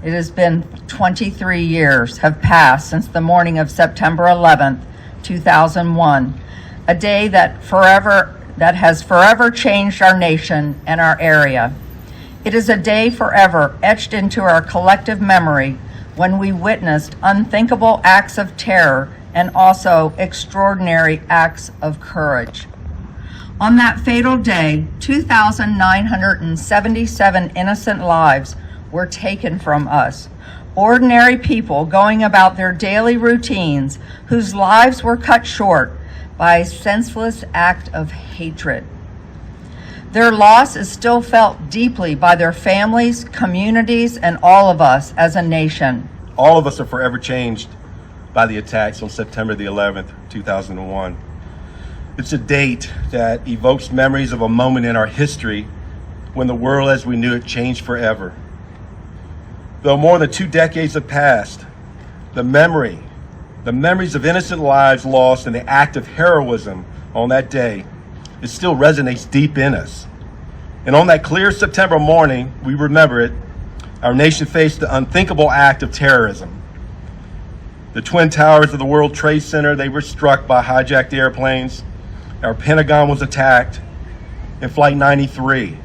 it has been 23 years have passed since the morning of September 11th, 2001, a day that has forever changed our nation and our area. It is a day forever etched into our collective memory when we witnessed unthinkable acts of terror and also extraordinary acts of courage. On that fatal day, 2,977 innocent lives were taken from us. Ordinary people going about their daily routines whose lives were cut short by a senseless act of hatred. Their loss is still felt deeply by their families, communities, and all of us as a nation. All of us are forever changed by the attacks on September the 11th, 2001. It's a date that evokes memories of a moment in our history when the world as we knew it changed forever. Though more than 2 decades have passed, the memories of innocent lives lost in the act of heroism on that day, it still resonates deep in us. And on that clear September morning, we remember it, our nation faced the unthinkable act of terrorism. The Twin Towers of the World Trade Center, they were struck by hijacked airplanes. Our Pentagon was attacked in Flight 93.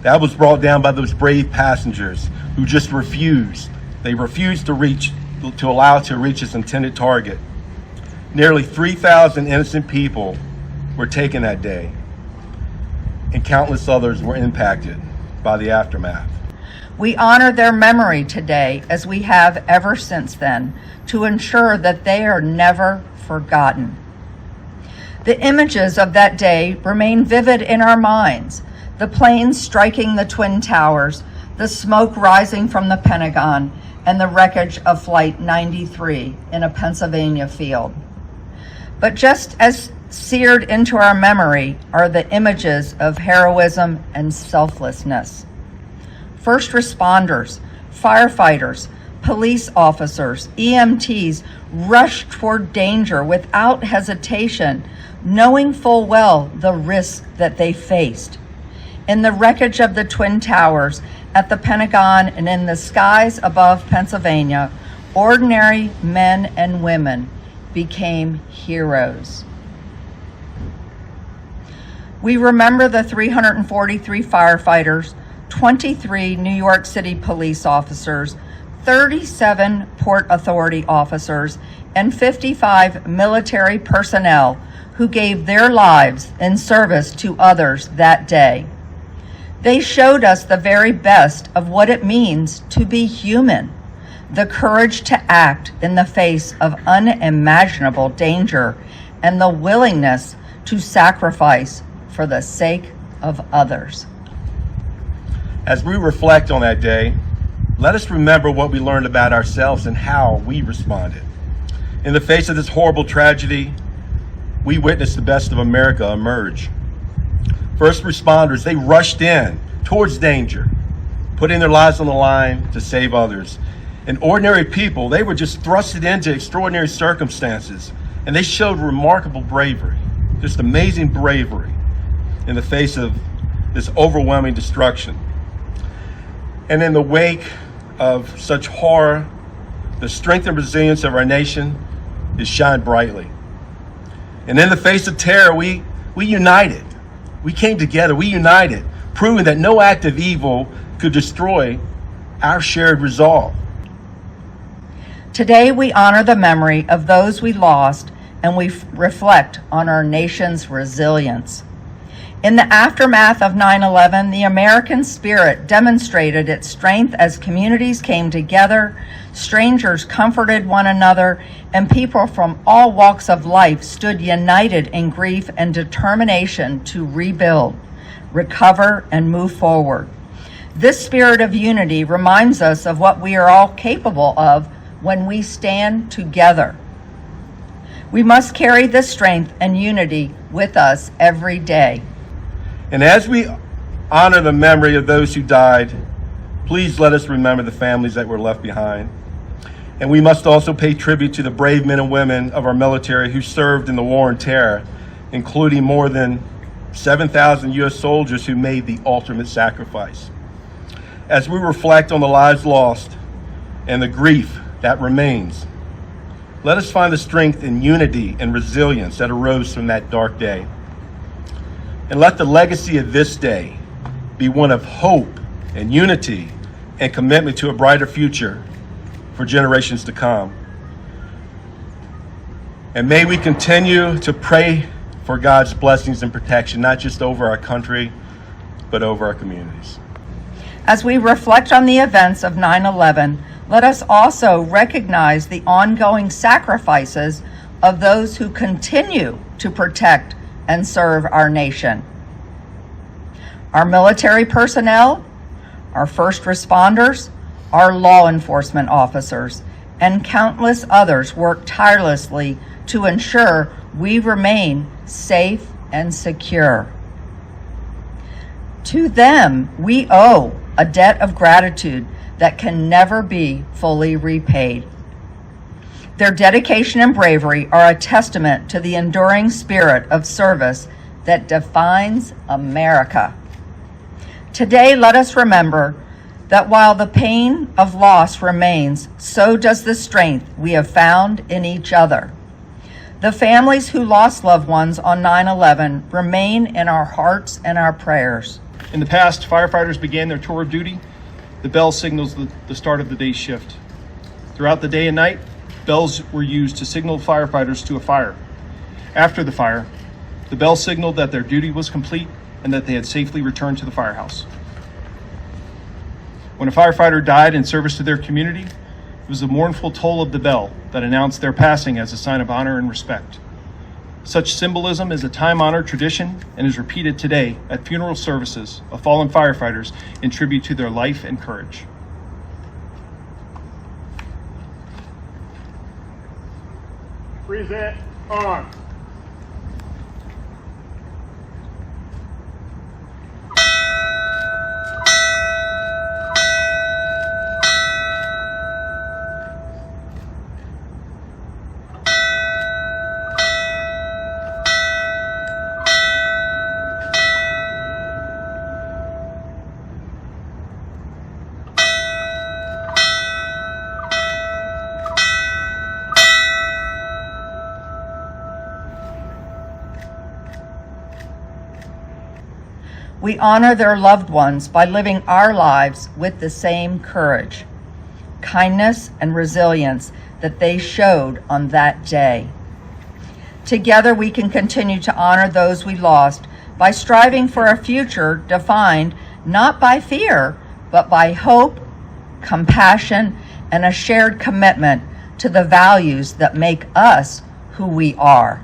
That was brought down by those brave passengers who just refused. They refused to allow it to reach its intended target. Nearly 3,000 innocent people were taken that day, and countless others were impacted by the aftermath. We honor their memory today, as we have ever since then, to ensure that they are never forgotten. The images of that day remain vivid in our minds. The planes striking the Twin Towers, the smoke rising from the Pentagon, and the wreckage of Flight 93 in a Pennsylvania field. But just as seared into our memory are the images of heroism and selflessness. First responders, firefighters, police officers, EMTs rushed toward danger without hesitation, knowing full well the risk that they faced. In the wreckage of the Twin Towers, at the Pentagon, and in the skies above Pennsylvania, ordinary men and women became heroes. We remember the 343 firefighters, 23 New York City police officers, 37 Port Authority officers, and 55 military personnel who gave their lives in service to others that day. They showed us the very best of what it means to be human, the courage to act in the face of unimaginable danger, and the willingness to sacrifice for the sake of others. As we reflect on that day, let us remember what we learned about ourselves and how we responded. In the face of this horrible tragedy, we witnessed the best of America emerge. First responders, they rushed in towards danger, putting their lives on the line to save others. And ordinary people, they were just thrusted into extraordinary circumstances, and they showed remarkable bravery, just amazing bravery in the face of this overwhelming destruction. And in the wake of such horror, the strength and resilience of our nation is shined brightly. And in the face of terror, we united. We came together, we united, proving that no act of evil could destroy our shared resolve. Today, we honor the memory of those we lost, and we reflect on our nation's resilience. In the aftermath of 9/11, the American spirit demonstrated its strength as communities came together, strangers comforted one another, and people from all walks of life stood united in grief and determination to rebuild, recover, and move forward. This spirit of unity reminds us of what we are all capable of when we stand together. We must carry this strength and unity with us every day. And as we honor the memory of those who died, please let us remember the families that were left behind. And we must also pay tribute to the brave men and women of our military who served in the war on terror, including more than 7,000 U.S. soldiers who made the ultimate sacrifice. As we reflect on the lives lost and the grief that remains, let us find the strength and unity and resilience that arose from that dark day. And let the legacy of this day be one of hope and unity and commitment to a brighter future for generations to come. And may we continue to pray for God's blessings and protection, not just over our country, but over our communities. As we reflect on the events of 9/11, let us also recognize the ongoing sacrifices of those who continue to protect and serve our nation. Our military personnel, our first responders, our law enforcement officers, and countless others work tirelessly to ensure we remain safe and secure. To them, we owe a debt of gratitude that can never be fully repaid. Their dedication and bravery are a testament to the enduring spirit of service that defines America. Today, let us remember that while the pain of loss remains, so does the strength we have found in each other. The families who lost loved ones on 9/11 remain in our hearts and our prayers. In the past, firefighters began their tour of duty. The bell signals the start of the day's shift. Throughout the day and night, bells were used to signal firefighters to a fire. After the fire, the bell signaled that their duty was complete and that they had safely returned to the firehouse. When a firefighter died in service to their community, it was the mournful toll of the bell that announced their passing as a sign of honor and respect. Such symbolism is a time-honored tradition and is repeated today at funeral services of fallen firefighters in tribute to their life and courage. Present on. We honor their loved ones by living our lives with the same courage, kindness, and resilience that they showed on that day. Together, we can continue to honor those we lost by striving for a future defined not by fear, but by hope, compassion, and a shared commitment to the values that make us who we are.